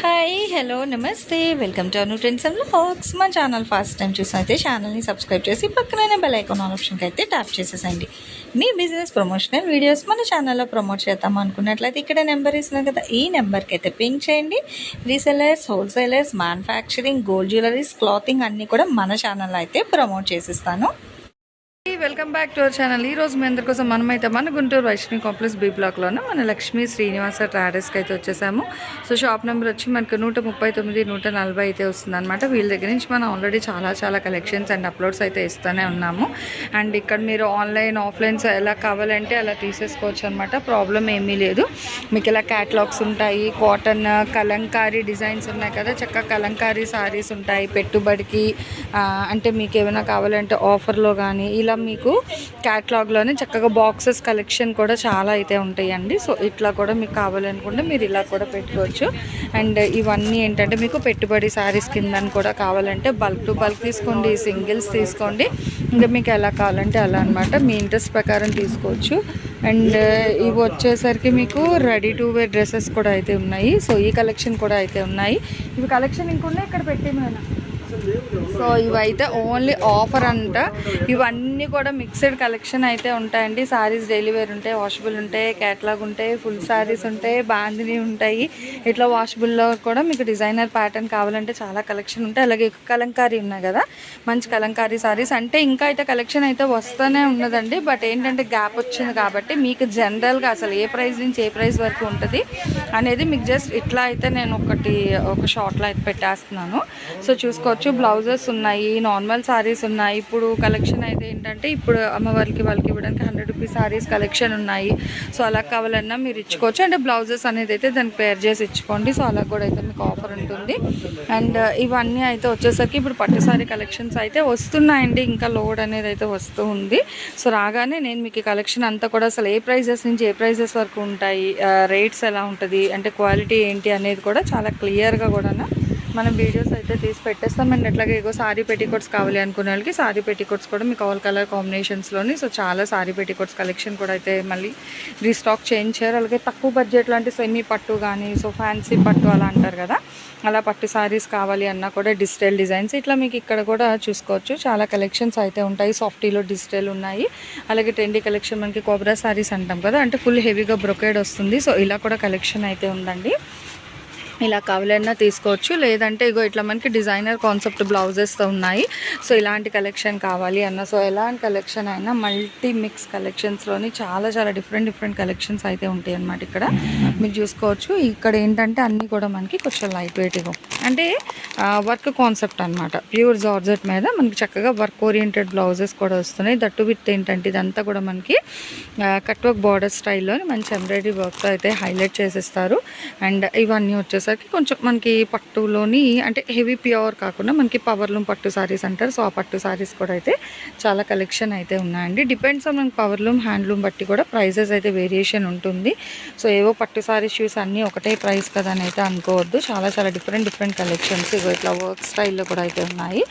Hi hello నమస్తే welcome to Anu trends and vlogs. మా channel first time చూసినైతే ఛానల్ని subscribe చేసి పక్కనే బెల్ ఐకాన్ ఆప్షన్కి అయితే ట్యాప్ చేసేసండి. మీ బిజినెస్ ప్రమోషనల్ వీడియోస్ మన ఛానల్లో ప్రమోట్ చేద్దాం అనుకున్నట్లయితే ఇక్కడ నెంబర్ ఇస్తున్నాం కదా, ఈ నెంబర్కి అయితే పింక్ చేయండి. Resellers, wholesalers, manufacturing, gold jewelleries, clothing అన్నీ కూడా మన ఛానల్లో అయితే ప్రమోట్ చేసిస్తాను. Welcome back to our channel. ఈ రోజు మీ అందరి కోసం మనమైతే మన గుంటూరు వైష్ణవి కాంప్లెక్స్ బి బ్లాక్లోనే మన లక్ష్మీ శ్రీనివాస ట్రాడర్స్కి అయితే వచ్చేసాము. సో షాప్ నెంబర్ వచ్చి మనకు 139, 140 అయితే వస్తుంది అనమాట. వీళ్ళ దగ్గర నుంచి మనం ఆల్రెడీ చాలా కలెక్షన్స్ అండ్ అప్లోడ్స్ అయితే ఇస్తూనే ఉన్నాము. అండ్ ఇక్కడ మీరు ఆన్లైన్ ఆఫ్లైన్స్ ఎలా కావాలంటే అలా తీసేసుకోవచ్చు అనమాట. ప్రాబ్లం ఏమీ లేదు. మీకు ఇలా క్యాటలాగ్స్ ఉంటాయి, కాటన్ కలంకారీ డిజైన్స్ ఉన్నాయి కదా, చక్కగా కలంకారీ సారీస్ ఉంటాయి పెట్టుబడికి. అంటే మీకు ఏమైనా కావాలంటే ఆఫర్లో కానీ ఇలా మీకు క్యాటలాగ్లోనే చక్కగా బాక్సెస్ కలెక్షన్ కూడా చాలా అయితే ఉంటాయండి. సో ఇట్లా కూడా మీకు కావాలనుకుంటే మీరు ఇలా కూడా పెట్టుకోవచ్చు. అండ్ ఇవన్నీ ఏంటంటే మీకు పెట్టుబడి శారీస్ కిందని కూడా కావాలంటే బల్క్ టు బల్క్ తీసుకోండి, సింగిల్స్ తీసుకోండి, ఇంకా మీకు ఎలా కావాలంటే అలా అనమాట. మీ ఇంట్రెస్ట్ ప్రకారం తీసుకోవచ్చు. అండ్ ఇవి వచ్చేసరికి మీకు రెడీ టు వేర్ డ్రెస్సెస్ కూడా అయితే ఉన్నాయి. సో ఈ కలెక్షన్ కూడా అయితే ఉన్నాయి. ఇవి కలెక్షన్ ఇంకొన్నాయి ఇక్కడ పెట్టేమైనా. సో ఇవైతే ఓన్లీ ఆఫర్ అంట. ఇవన్నీ కూడా మిక్స్డ్ కలెక్షన్ అయితే ఉంటాయండి. సారీస్ డైలీ వేర్ ఉంటాయి, వాషబుల్ ఉంటాయి, క్యాటలాగ్ ఉంటాయి, ఫుల్ సారీస్ ఉంటాయి, బాందిని ఉంటాయి. ఇట్లా వాషబుల్లో కూడా మీకు డిజైనర్ ప్యాటర్న్ కావాలంటే చాలా కలెక్షన్ ఉంటాయి. అలాగే కలంకారీ ఉన్నాయి కదా, మంచి కలంకారీ సారీస్ అంటే ఇంకా అయితే కలెక్షన్ అయితే వస్తూనే ఉన్నదండి. బట్ ఏంటంటే గ్యాప్ వచ్చింది కాబట్టి మీకు జనరల్గా అసలు ఏ ప్రైస్ నుంచి ఏ ప్రైస్ వరకు ఉంటుంది అనేది మీకు జస్ట్ ఇట్లా అయితే నేను ఒక షార్ట్లో అయితే పెట్టేస్తున్నాను. సో చూసుకోవచ్చు. బ్లౌజెస్ ఉన్నాయి, నార్మల్ సారీస్ ఉన్నాయి. ఇప్పుడు కలెక్షన్ అయితే ఏంటంటే ఇప్పుడు అమ్మవారికి వాళ్ళకి ఇవ్వడానికి 100 రూపీస్ సారీస్ కలెక్షన్ ఉన్నాయి. సో అలా కావాలన్నా మీరు ఇచ్చుకోవచ్చు. అంటే బ్లౌజెస్ అనేది అయితే దానికి పేర్ చేసి ఇచ్చుకోండి. సో అలా కూడా అయితే మీకు ఆఫర్ ఉంటుంది. అండ్ ఇవన్నీ అయితే వచ్చేసరికి ఇప్పుడు పట్టు సారీ కలెక్షన్స్ అయితే వస్తున్నాయండి. ఇంకా లోడ్ అనేది అయితే వస్తూ ఉంది. సో రాగానే నేను మీకు కలెక్షన్ అంతా కూడా అసలు ఏ ప్రైజెస్ నుంచి ఏ ప్రైజెస్ వరకు ఉంటాయి, రేట్స్ ఎలా ఉంటుంది, అంటే క్వాలిటీ ఏంటి అనేది కూడా చాలా క్లియర్గా కూడా మనం వీడియోస్ అయితే తీసి పెట్టేస్తాం. అండ్ అట్లాగే ఇగో సారీ పెట్టికోట్స్ కావాలి అనుకునే వాళ్ళకి సారీ పెట్టికోట్స్ కూడా మీకు ఆల్ కలర్ కాంబినేషన్స్లోని సో చాలా సారీ పెట్టికోట్స్ కలెక్షన్ కూడా అయితే మళ్ళీ రీస్టాక్ చేయించారు. అలాగే తక్కువ బడ్జెట్లో అంటే సెమీ పట్టు కానీ సో ఫ్యాన్సీ పట్టు అలా అంటారు కదా, అలా పట్టు సారీస్ కావాలి అన్నా కూడా డిజిటల్ డిజైన్స్ ఇట్లా మీకు ఇక్కడ కూడా చూసుకోవచ్చు. చాలా కలెక్షన్స్ అయితే ఉంటాయి. సాఫ్టీలో డిజిటల్ ఉన్నాయి. అలాగే ట్రెండీ కలెక్షన్ మనకి కోబ్రా సారీస్ అంటాం కదా, అంటే ఫుల్ హెవీగా బ్రొకేడ్ వస్తుంది. సో ఇలా కూడా కలెక్షన్ అయితే ఉందండి. ఇలా కావాలన్నా తీసుకోవచ్చు. లేదంటే ఇగో ఇట్లా మనకి డిజైనర్ కాన్సెప్ట్ బ్లౌజెస్తో ఉన్నాయి. సో ఇలాంటి కలెక్షన్ కావాలి అన్న సో ఎలాంటి కలెక్షన్ అయినా మల్టీ మిక్స్ కలెక్షన్స్లోని చాలా డిఫరెంట్ కలెక్షన్స్ అయితే ఉంటాయి అన్నమాట. ఇక్కడ మీరు చూసుకోవచ్చు. ఇక్కడ ఏంటంటే అన్నీ కూడా మనకి కొంచెం లైట్ వెయిట్గా అంటే వర్క్ కాన్సెప్ట్ అనమాట. ప్యూర్ జార్జెట్ మీద మనకి చక్కగా వర్క్ ఓరియంటెడ్ బ్లౌజెస్ కూడా వస్తున్నాయి. దట్టు విత్ ఏంటంటే ఇదంతా కూడా మనకి కట్ వర్క్ బార్డర్ స్టైల్లో మంచి ఎంబ్రాయిడరీ వర్క్తో అయితే హైలైట్ చేసేస్తారు. అండ్ ఇవన్నీ వచ్చేసరికి కొంచెం మనకి పట్టులోని అంటే హెవీ ప్యూర్ కాకుండా మనకి పవర్లూమ్ పట్టు సారీస్ అంటారు. సో ఆ పట్టు సారీస్ కూడా అయితే చాలా కలెక్షన్ అయితే ఉన్నాయండి. డిపెండ్స్ ఆన్ మనకి పవర్లూమ్ హ్యాండ్లూమ్ బట్టి కూడా ప్రైజెస్ అయితే వేరియేషన్ ఉంటుంది. సో ఏవో పట్టు సారీస్ చూసి అన్నీ ఒకటే ప్రైస్ కదా అని అయితే అనుకోవద్దు. చాలా డిఫరెంట్ కలెక్షన్స్ ఇట్లా వర్క్ స్టైల్లో కూడా అయితే ఉన్నాయి.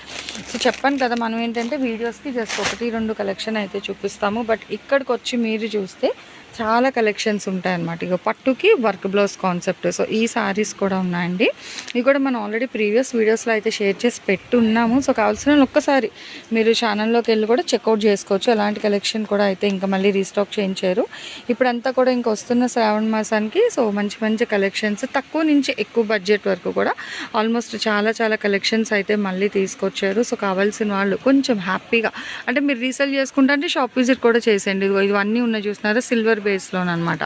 సో చెప్పాను కదా, మనం ఏంటంటే వీడియోస్కి జస్ట్ 1-2 కలెక్షన్ అయితే చూపిస్తాము. బట్ ఇక్కడికి వచ్చి మీరు చూస్తే చాలా కలెక్షన్స్ ఉంటాయన్నమాట. ఇక పట్టుకి వర్క్ బ్లౌజ్ కాన్సెప్ట్. సో ఈ సారీస్ కూడా ఉన్నాయండి. ఇవి కూడా మనం ఆల్రెడీ ప్రీవియస్ వీడియోస్లో అయితే షేర్ చేసి పెట్టున్నాము. సో కావాల్సిన ఒక్కసారి మీరు ఛానల్లోకి వెళ్ళి కూడా చెక్అవుట్ చేసుకోవచ్చు. అలాంటి కలెక్షన్ కూడా అయితే ఇంకా మళ్ళీ రీస్టాక్ చేయించారు. ఇప్పుడంతా కూడా ఇంకా వస్తున్న శ్రావణ మాసానికి సో మంచి కలెక్షన్స్ తక్కువ నుంచి ఎక్కువ బడ్జెట్ వరకు కూడా ఆల్మోస్ట్ చాలా కలెక్షన్స్ అయితే మళ్ళీ తీసుకొచ్చారు. సో కావాల్సిన వాళ్ళు కొంచెం హ్యాపీగా అంటే మీరు రీసేల్ చేసుకుంటే అంటే షాప్ విజిట్ కూడా చేసేయండి. ఇవన్నీ ఉన్నాయి చూస్తున్నారా, సిల్వర్ బేస్లోనమాట.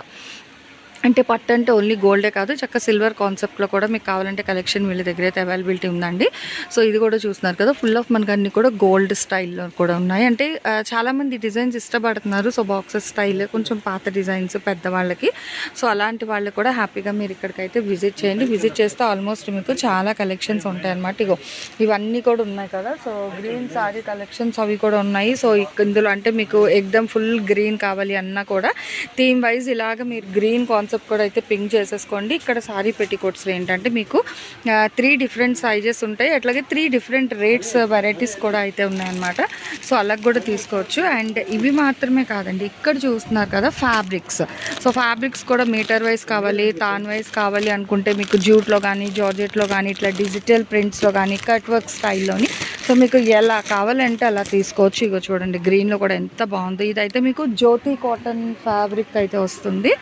అంటే పట్టు అంటే ఓన్లీ గోల్డే కాదు, చక్క సిల్వర్ కాన్సెప్ట్లో కూడా మీకు కావాలంటే కలెక్షన్ వీళ్ళ దగ్గర అయితే అవైలబిలిటీ ఉందండి. సో ఇది కూడా చూస్తున్నారు కదా, ఫుల్ ఆఫ్ మనకు అన్ని కూడా గోల్డ్ స్టైల్లో కూడా ఉన్నాయి. అంటే చాలామంది డిజైన్స్ ఇష్టపడుతున్నారు. సో బాక్సెస్ స్టైల్ కొంచెం పాత డిజైన్స్ పెద్దవాళ్ళకి. సో అలాంటి వాళ్ళు కూడా హ్యాపీగా మీరు ఇక్కడికైతే విజిట్ చేయండి. విజిట్ చేస్తే ఆల్మోస్ట్ మీకు చాలా కలెక్షన్స్ ఉంటాయి అన్నమాట. ఇగో ఇవన్నీ కూడా ఉన్నాయి కదా. సో గ్రీన్ సారీ కలెక్షన్స్ అవి కూడా ఉన్నాయి. సో ఇందులో అంటే మీకు ఎక్దమ్ ఫుల్ గ్రీన్ కావాలి అన్నా కూడా థీమ్ వైజ్ ఇలాగ మీరు గ్రీన్ కాన్సెప్ట్ థమ్స్అప్ కూడా అయితే పింక్ చేసేసుకోండి. ఇక్కడ సారీ పెట్టికోట్స్లో ఏంటంటే మీకు 3 డిఫరెంట్ సైజెస్ ఉంటాయి, అట్లాగే 3 డిఫరెంట్ రేట్స్ వెరైటీస్ కూడా అయితే ఉన్నాయన్నమాట. సో అలా కూడా తీసుకోవచ్చు. అండ్ ఇవి మాత్రమే కాదండి, ఇక్కడ చూస్తున్నారు కదా ఫ్యాబ్రిక్స్. సో ఫ్యాబ్రిక్స్ కూడా మీటర్ వైజ్ కావాలి, తాన్ వైజ్ కావాలి అనుకుంటే మీకు జూట్లో కానీ జార్జెట్లో కానీ ఇట్లా డిజిటల్ ప్రింట్స్లో కానీ కట్ వర్క్ స్టైల్లోని సో మీకు ఎలా కావాలంటే అలా తీసుకోవచ్చు. ఇగో చూడండి గ్రీన్లో కూడా ఎంత బాగుంది. ఇదైతే మీకు జ్యోతి కాటన్ ఫ్యాబ్రిక్ అయితే వస్తుంది.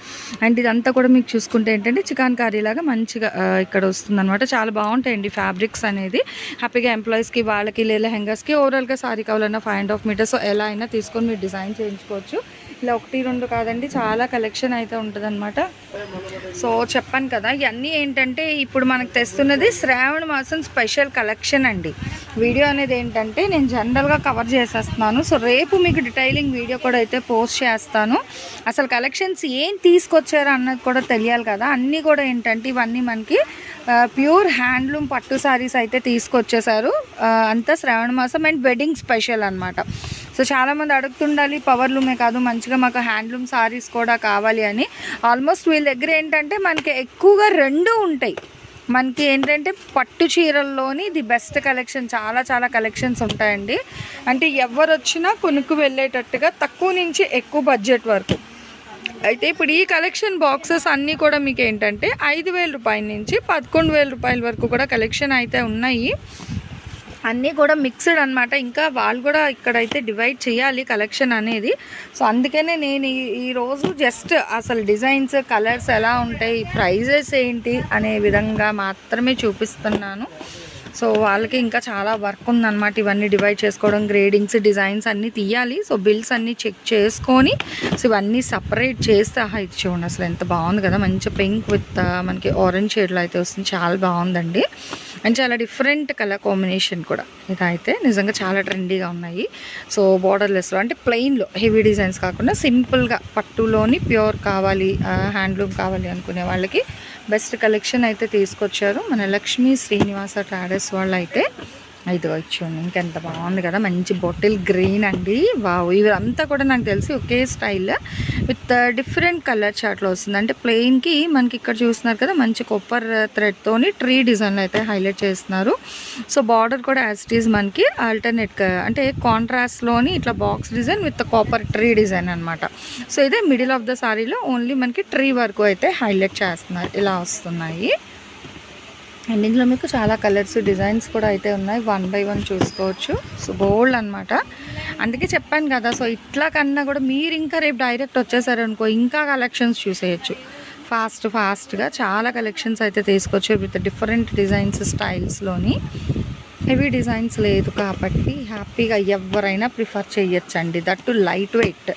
అండ్ ఇదంతా కూడా మీకు చూసుకుంటే ఏంటంటే చికాన్ కారీ లాగా మంచిగా ఇక్కడ వస్తుంది అనమాట. చాలా బాగుంటాయండి ఫ్యాబ్రిక్స్ అనేది. హ్యాపీగా ఎంప్లాయీస్కి వాళ్ళకి లేదా లెహంగాస్కి ఓవరాల్గా సారీ కావాలన్నా 5.5 మీటర్స్ ఎలా అయినా తీసుకొని మీరు డిజైన్ చేయించుకోవచ్చు. ఇలా 1-2 కాదండి, చాలా కలెక్షన్ అయితే ఉంటుందన్నమాట. సో చెప్పాను కదా, ఇవన్నీ ఏంటంటే ఇప్పుడు మనకు తెస్తున్నది శ్రావణ మాసం స్పెషల్ కలెక్షన్ అండి. వీడియో అనేది ఏంటంటే నేను జనరల్గా కవర్ చేసేస్తున్నాను. సో రేపు మీకు డీటెయిలింగ్ వీడియో కూడా అయితే పోస్ట్ చేస్తాను. అసలు కలెక్షన్స్ ఏం తీసుకొచ్చారో అన్నది కూడా తెలియాలి కదా. అన్నీ కూడా ఏంటంటే ఇవన్నీ మనకి ప్యూర్ హ్యాండ్లూమ్ పట్టు సారీస్ అయితే తీసుకొచ్చేసారు. అంతా శ్రావణ మాసం అండ్ వెడ్డింగ్ స్పెషల్ అనమాట. సో చాలామంది అడుగుతుండాలి పవర్లూమే కాదు మంచిగా మాకు హ్యాండ్లూమ్ సారీస్ కూడా కావాలి అని. ఆల్మోస్ట్ వీళ్ళ దగ్గర ఏంటంటే మనకి ఎక్కువగా 2 ఉంటాయి. మనకి ఏంటంటే పట్టు చీరల్లోని ది బెస్ట్ కలెక్షన్, చాలా చాలా కలెక్షన్స్ ఉంటాయండి. అంటే ఎవరు వచ్చినా కొనుక్కు వెళ్ళేటట్టుగా తక్కువ నుంచి ఎక్కువ బడ్జెట్ వరకు. అయితే ఇప్పుడు ఈ కలెక్షన్ బాక్సెస్ అన్నీ కూడా మీకు ఏంటంటే 5,000 రూపాయల నుంచి 11,000 రూపాయల వరకు కూడా కలెక్షన్ అయితే ఉన్నాయి. అన్నీ కూడా మిక్స్డ్ అనమాట. ఇంకా వాళ్ళు కూడా ఇక్కడైతే డివైడ్ చేయాలి కలెక్షన్ అనేది. సో అందుకనే నేను ఈరోజు జస్ట్ అసలు డిజైన్స్ కలర్స్ ఎలా ఉంటాయి, ప్రైజెస్ ఏంటి అనే విధంగా మాత్రమే చూపిస్తున్నాను. సో వాళ్ళకి ఇంకా చాలా వర్క్ ఉందన్నమాట. ఇవన్నీ డివైడ్ చేసుకోవడం, గ్రేడింగ్స్, డిజైన్స్ అన్నీ తీయాలి. సో బిల్స్ అన్నీ చెక్ చేసుకొని సో ఇవన్నీ సపరేట్ చేస్తే ఇది చూడండి అసలు ఎంత బాగుంది కదా. మంచి పింక్ విత్ మనకి ఆరెంజ్ షేడ్లో అయితే వస్తుంది. చాలా బాగుందండి. అండ్ చాలా డిఫరెంట్ కలర్ కాంబినేషన్ కూడా. ఇదైతే నిజంగా చాలా ట్రెండీగా ఉన్నాయి. సో బార్డర్లెస్లో అంటే ప్లెయిన్లో హెవీ డిజైన్స్ కాకుండా సింపుల్గా పట్టులోని ప్యూర్ కావాలి, హ్యాండ్లూమ్ కావాలి అనుకునే వాళ్ళకి బెస్ట్ కలెక్షన్ అయితే తీసుకొచ్చారు మన లక్ష్మీ శ్రీనివాస ట్రేడర్స్ వాళ్ళు అయితే. ఇదిగో ఇచ్చాను, ఇంకెంత బాగుంది కదా. మంచి బాటిల్ గ్రీన్ అండి. వావ్, ఇవంతా కూడా నాకు తెలిసి ఒకే స్టైల్ విత్ డిఫరెంట్ కలర్ చార్ట్లో వస్తుంది. అంటే ప్లెయిన్కి మనకి ఇక్కడ చూస్తున్నారు కదా మంచి కొప్పర్ థ్రెడ్తోని ట్రీ డిజైన్లు అయితే హైలైట్ చేస్తున్నారు. సో బార్డర్ కూడా యాజ్ ఇట్ ఈజ్ మనకి ఆల్టర్నేట్ అంటే కాంట్రాస్ట్లోని ఇట్లా box design with copper tree design అనమాట. సో ఇదే మిడిల్ ఆఫ్ ద సారీలో ఓన్లీ మనకి ట్రీ వరకు అయితే హైలైట్ చేస్తున్నారు. ఇలా వస్తున్నాయి. అండ్ ఇందులో మీకు చాలా కలర్స్, డిజైన్స్ కూడా అయితే ఉన్నాయి. 1 by 1 చూసుకోవచ్చు. సో బోల్డ్ అనమాట. అందుకే చెప్పాను కదా. సో ఇట్లా కన్నా కూడా మీరు ఇంకా రేపు డైరెక్ట్ వచ్చేసారనుకో ఇంకా కలెక్షన్స్ చూసేయచ్చు ఫాస్ట్గా. చాలా కలెక్షన్స్ అయితే తీసుకొచ్చారు విత్ డిఫరెంట్ డిజైన్స్ స్టైల్స్లోని. హెవీ డిజైన్స్ లేదు కాబట్టి హ్యాపీగా ఎవరైనా ప్రిఫర్ చేయొచ్చండి. దట్టు లైట్ వెయిట్,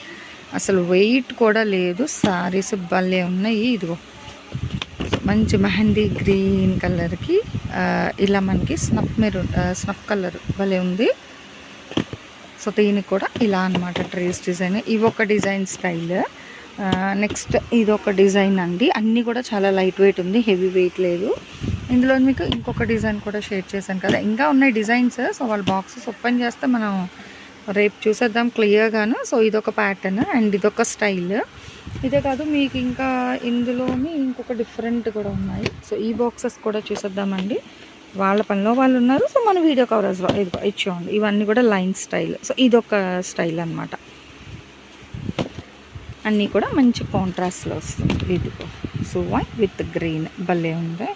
అసలు వెయిట్ కూడా లేదు. సారీస్ భలే ఉన్నాయి. ఇదిగో మంచి మెహందీ గ్రీన్ కలర్కి ఇలా మనకి స్నఫ్ కలర్ భలే ఉంది. సో దీనికి కూడా ఇలా అనమాట ట్రేస్ డిజైన్. ఇవి ఒక డిజైన్ స్టైల్. నెక్స్ట్ ఇది ఒక డిజైన్ అండి. అన్నీ కూడా చాలా లైట్ వెయిట్ ఉంది, హెవీ వెయిట్ లేదు. ఇందులో మీకు ఇంకొక డిజైన్ కూడా షేర్ చేశాను కదా. ఇంకా ఉన్నాయి డిజైన్స్. సో వాళ్ళ బాక్సెస్ ఓపెన్ చేస్తే మనం రేపు చూసేద్దాం క్లియర్గాను. సో ఇదొక ప్యాటర్న్ అండ్ ఇదొక స్టైల్. ఇదే కాదు మీకు ఇంకా ఇందులోని ఇంకొక డిఫరెంట్ కూడా ఉన్నాయి. సో ఈ బాక్సెస్ కూడా చూసేద్దామండి. వాళ్ళ పనిలో వాళ్ళు ఉన్నారు. సో మన వీడియో కవరేజ్లో ఇచ్చేయండి. ఇవన్నీ కూడా లైన్ స్టైల్. సో ఇదొక స్టైల్ అనమాట. అన్నీ కూడా మంచి కాంట్రాస్ట్లో వస్తుంది. ఇదిగో సో వైట్ విత్ గ్రీన్ భలే ఉంది,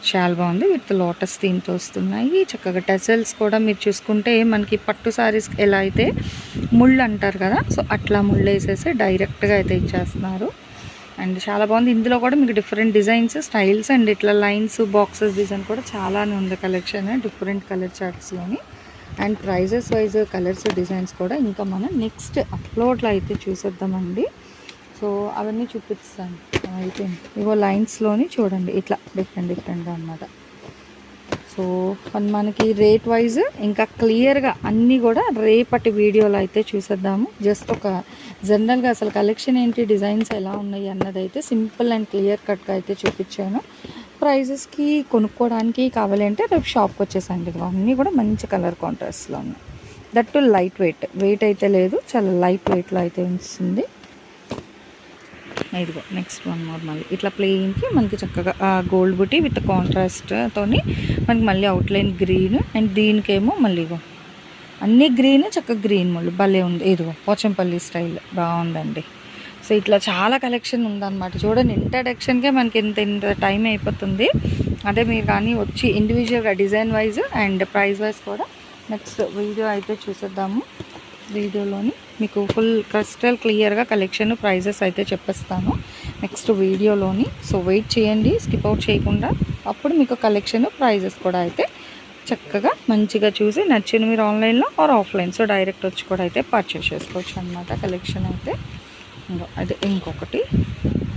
చాలా బాగుంది. విత్ లోటస్ థీమ్తో వస్తున్నాయి. చక్కగా టెసల్స్ కూడా మీరు చూసుకుంటే మనకి పట్టు సారీస్ ఎలా అయితే ముళ్ళు అంటారు కదా, సో అట్లా ముళ్ళు వేసేసి డైరెక్ట్గా అయితే ఇచ్చేస్తున్నారు. అండ్ చాలా బాగుంది. ఇందులో కూడా మీకు డిఫరెంట్ డిజైన్స్, స్టైల్స్ అండ్ ఇట్లా లైన్స్, బాక్సెస్ డిజైన్ కూడా చాలానే ఉంది కలెక్షన్ డిఫరెంట్ కలర్ చార్ట్స్లోని. And prices wise colours, designs కూడా ఇంకా మనం నెక్స్ట్ అప్లోడ్లో అయితే చూసేద్దామండి. సో అవన్నీ చూపిస్తాను. అయితే ఇవో లైన్స్లోని చూడండి ఇట్లా డిఫరెంట్గా అన్నమాట. సో మనకి రేట్ వైజ్ ఇంకా క్లియర్గా అన్నీ కూడా రేపటి వీడియోలో అయితే చూసేద్దాము. జస్ట్ ఒక జనరల్గా అసలు కలెక్షన్ ఏంటి, డిజైన్స్ ఎలా ఉన్నాయి అన్నది అయితే సింపుల్ అండ్ క్లియర్ కట్గా అయితే చూపించాను. ప్రైజెస్కి కొనుక్కోవడానికి కావాలంటే రేపు షాప్కి వచ్చేసండి. అన్నీ కూడా మంచి కలర్ కాంట్రాస్ట్లో ఉన్నాయి. దట్టు లైట్ వెయిట్ అయితే లేదు, చాలా లైట్ వెయిట్లో అయితే వస్తుంది. ఇదిగో నెక్స్ట్ వన్ మోర్ మళ్ళీ ఇట్లా ప్లెయిన్కి మనకి చక్కగా గోల్డ్ బుటీ విత్ కాంట్రాస్ట్తోని మనకి మళ్ళీ అవుట్లైన్ గ్రీన్ అండ్ దీనికేమో మళ్ళీ ఇగో అన్నీ గ్రీన్ చక్కగా గ్రీన్ మళ్ళీ భలే ఉంది. ఇదిగో పోచంపల్లి స్టైల్ బాగుందండి. సో ఇట్లా చాలా కలెక్షన్ ఉందన్నమాట. చూడండి ఇంట్రడక్షన్కే మనకి ఇంత టైం అయిపోతుంది. అదే మీరు కానీ వచ్చి ఇండివిజువల్గా design wise and price wise కూడా నెక్స్ట్ వీడియో అయితే చూసేద్దాము. వీడియోలోని మీకు ఫుల్ క్రిస్టల్ క్లియర్గా కలెక్షన్ ప్రైజెస్ అయితే చెప్పేస్తాను నెక్స్ట్ వీడియోలోని. సో వెయిట్ చేయండి, స్కిప్ అవుట్ చేయకుండా. అప్పుడు మీకు కలెక్షన్ ప్రైజెస్ కూడా అయితే చక్కగా మంచిగా చూసి నచ్చిన మీరు ఆన్లైన్లో ఆర్ ఆఫ్లైన్ సో డైరెక్ట్ వచ్చి కూడా అయితే పర్చేస్ చేసుకోవచ్చు అనమాట. కలెక్షన్ అయితే అదే ఇంకొకటి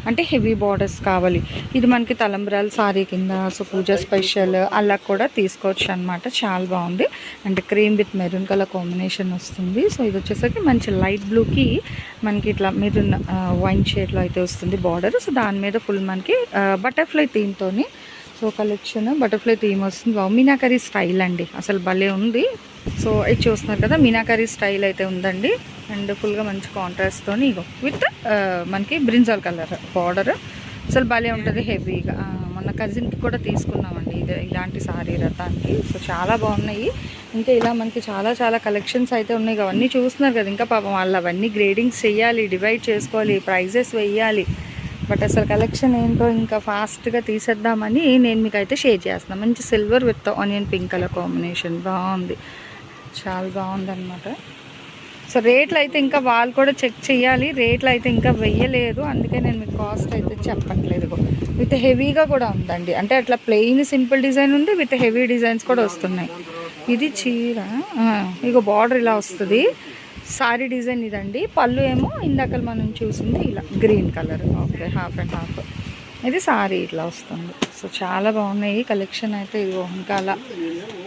అంటే హెవీ బార్డర్స్ కావాలి, ఇది మనకి తలంబ్రాల సారీ కింద సో పూజ స్పెషల్ అలా కూడా తీసుకోవచ్చు అనమాట. చాలా బాగుంది. And cream with maroon colour combination వస్తుంది. సో ఇది వచ్చేసరికి మంచి లైట్ బ్లూకి మనకి ఇట్లా మెరూన్ వైన్ షేడ్లో అయితే వస్తుంది బార్డర్. సో దాని మీద ఫుల్ మనకి బటర్ఫ్లై థీమ్తోని సో కలెక్షన్ బటర్ఫ్లై థీమ్ వస్తుంది. మీనాకరీ స్టైల్ అండి, అసలు భలే ఉంది. సో ఇది చూస్తున్నారు కదా మీనాకరీ స్టైల్ అయితే ఉందండి. అండ్ ఫుల్గా మంచి కాంట్రాస్ట్తో ఇగో విత్ మనకి బ్రింజాల్ కలర్ బార్డర్ అసలు భలే ఉంటుంది హెవీగా. మొన్న కజిన్కి కూడా తీసుకున్నామండి ఇలాంటి సారీ రథానికి. సో చాలా బాగున్నాయి. ఇంకా ఇలా మనకి చాలా చాలా కలెక్షన్స్ అయితే ఉన్నాయి. అవన్నీ చూస్తున్నారు కదా. ఇంకా పాపం వాళ్ళు అవన్నీ గ్రేడింగ్స్ చేయాలి, డివైడ్ చేసుకోవాలి, ప్రైజెస్ వేయాలి. బట్ అసలు కలెక్షన్ ఏంటో ఇంకా ఫాస్ట్గా తీసేద్దామని నేను మీకు అయితే షేర్ చేస్తున్నాను. మంచి silver with onion pink colour combination బాగుంది, చాలా బాగుంది అనమాట. సో రేట్లు అయితే ఇంకా వాళ్ళు కూడా చెక్ చేయాలి, రేట్లు అయితే ఇంకా వెయ్యలేదు, అందుకే నేను మీకు కాస్ట్ అయితే చెప్పట్లేదు. విత్ హెవీగా కూడా ఉందండి, అంటే అట్లా ప్లెయిన్ సింపుల్ డిజైన్ ఉంది, విత్ హెవీ డిజైన్స్ కూడా వస్తున్నాయి. ఇది చీర ఇక బార్డర్ ఇలా వస్తుంది, సారీ డిజైన్ ఇదండి. పళ్ళు ఏమో ఇందాక మనం చూసింది ఇలా green colour, okay half and half. ఇది సారీ ఇట్లా వస్తుంది. సో చాలా బాగున్నాయి కలెక్షన్ అయితే. ఇదిగో ఇంకా అలా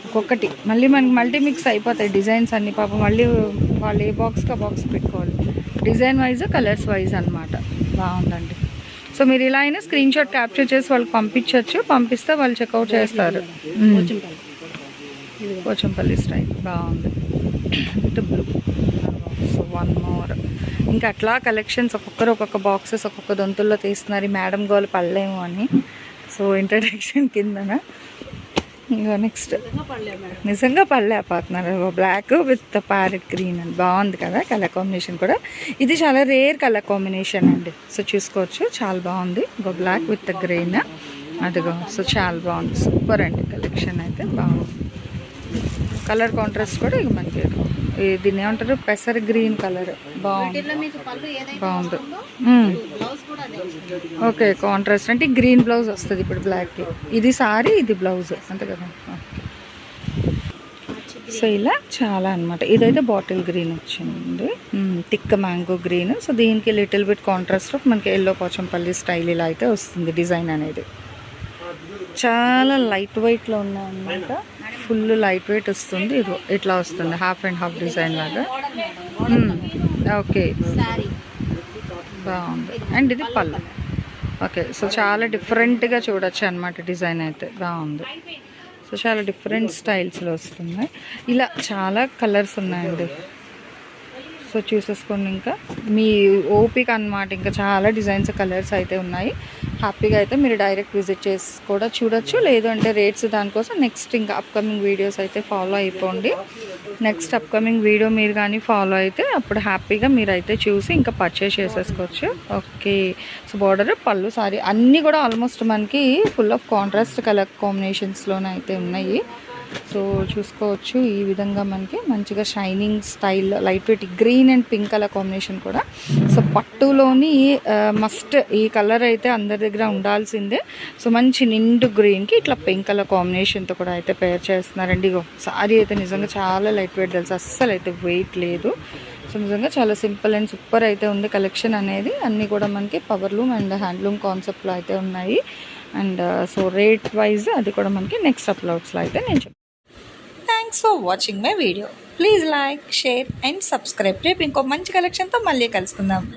ఒక్కొక్కటి మళ్ళీ మనకి మల్టీ మిక్స్ అయిపోతాయి డిజైన్స్ అన్ని. పాపం మళ్ళీ వాళ్ళు ఏ బాక్స్కి ఆ బాక్స్ పెట్టుకోవాలి, డిజైన్ వైజ్ కలర్స్ వైజ్ అనమాట. బాగుందండి. సో మీరు ఇలా అయినా స్క్రీన్ షాట్ క్యాప్చర్ చేసి వాళ్ళకి పంపించవచ్చు, పంపిస్తే వాళ్ళు చెక్అవుట్ చేస్తారు. పోచంపల్లి స్టైల్ బాగుంది with blue. So one more ఇంకా అట్లా కలెక్షన్స్ ఒక్కొక్కరు ఒక్కొక్క బాక్సెస్ ఒక్కొక్క దొంతుల్లో తీస్తున్నారు. ఈ మేడం గోలు పడలేము అని. సో ఇంట్రడక్షన్ కిందన ఇంకా నెక్స్ట్ నిజంగా పడలేకపోతున్నారు. బ్లాక్ విత్ ప్యారెట్ గ్రీన్ అని బాగుంది కదా కలర్ కాంబినేషన్ కూడా. ఇది చాలా రేర్ కలర్ కాంబినేషన్ అండి. సో చూసుకోవచ్చు చాలా బాగుంది. ఇంకో బ్లాక్ విత్ గ్రీన్ అదిగో. సో చాలా బాగుంది, సూపర్ అండి కలెక్షన్ అయితే బాగుంది. కలర్ కాంట్రాస్ట్ కూడా ఇక మనకి దీన్ని ఏమంటారు పెసర్ గ్రీన్ కలర్ బాగుంది, బాగుంది. ఓకే కాంట్రాస్ట్ అంటే గ్రీన్ బ్లౌజ్ వస్తుంది ఇప్పుడు బ్లాక్కి. ఇది సారీ ఇది బ్లౌజ్ అంతే కదా. సో ఇలా చాలా అనమాట. ఇదైతే బాటిల్ గ్రీన్ వచ్చింది, థిక్ మ్యాంగో గ్రీన్. సో దీనికి లిటిల్ బిట్ కాంట్రాస్ట్ ఆఫ్ మనకి ఎల్లో పోచంపల్లి స్టైల్ ఇలా అయితే వస్తుంది డిజైన్ అనేది. చాలా లైట్ వెయిట్లో ఉన్నాయన్నమాట, ఫుల్ లైట్ వెయిట్ వస్తుంది. ఇది ఇట్లా వస్తుంది హాఫ్ అండ్ హాఫ్ డిజైన్ లాగా. ఓకే బాగుంది. అండ్ ఇది పళ్ళు. ఓకే సో చాలా డిఫరెంట్గా చూడొచ్చు అనమాట డిజైన్ అయితే బాగుంది. సో చాలా డిఫరెంట్ స్టైల్స్లో వస్తున్నాయి. ఇలా చాలా కలర్స్ ఉన్నాయండి. సో చూసేసుకోండి, ఇంకా మీ ఓపిక అనమాట. ఇంకా చాలా డిజైన్స్ కలర్స్ అయితే ఉన్నాయి. హ్యాపీగా అయితే మీరు డైరెక్ట్ విజిట్ చేసి కూడా చూడొచ్చు. లేదు అంటే రేట్స్ దానికోసం నెక్స్ట్ ఇంకా అప్కమింగ్ వీడియోస్ అయితే ఫాలో అయిపోండి. నెక్స్ట్ అప్కమింగ్ వీడియో మీరు కానీ ఫాలో అయితే అప్పుడు హ్యాపీగా మీరు అయితే చూసి ఇంకా పర్చేస్ చేసేసుకోవచ్చు. ఓకే సో బార్డర్ పళ్ళు సారీ అన్నీ కూడా ఆల్మోస్ట్ మనకి ఫుల్ ఆఫ్ కాంట్రాస్ట్ కలర్ కాంబినేషన్స్లోనే అయితే ఉన్నాయి. సో చూసుకోవచ్చు ఈ విధంగా మనకి మంచిగా shining style light weight green and pink colour combination కూడా. సో పట్టులోని మస్ట్ ఈ కలర్ అయితే అందరి దగ్గర ఉండాల్సిందే. సో మంచి నిండు గ్రీన్కి ఇట్లా పింక్ కలర్ కాంబినేషన్తో కూడా అయితే పేర్ చేస్తున్నారండి. ఇగో సారీ అయితే నిజంగా చాలా లైట్ వెయిట్ తెలుసు, అస్సలు అయితే వెయిట్ లేదు. సో నిజంగా చాలా సింపుల్ అండ్ సూపర్ అయితే ఉంది కలెక్షన్ అనేది. అన్నీ కూడా మనకి పవర్లూమ్ అండ్ హ్యాండ్లూమ్ కాన్సెప్ట్లో అయితే ఉన్నాయి. అండ్ సో రేట్ వైజ్ అది కూడా మనకి నెక్స్ట్ అప్లోడ్స్లో అయితే నేను చెప్తాను. Thanks for watching my video. Please like, share and subscribe. రేపు ఇంకో మంచి కలెక్షన్తో మళ్ళీ కలుసుకుందాం.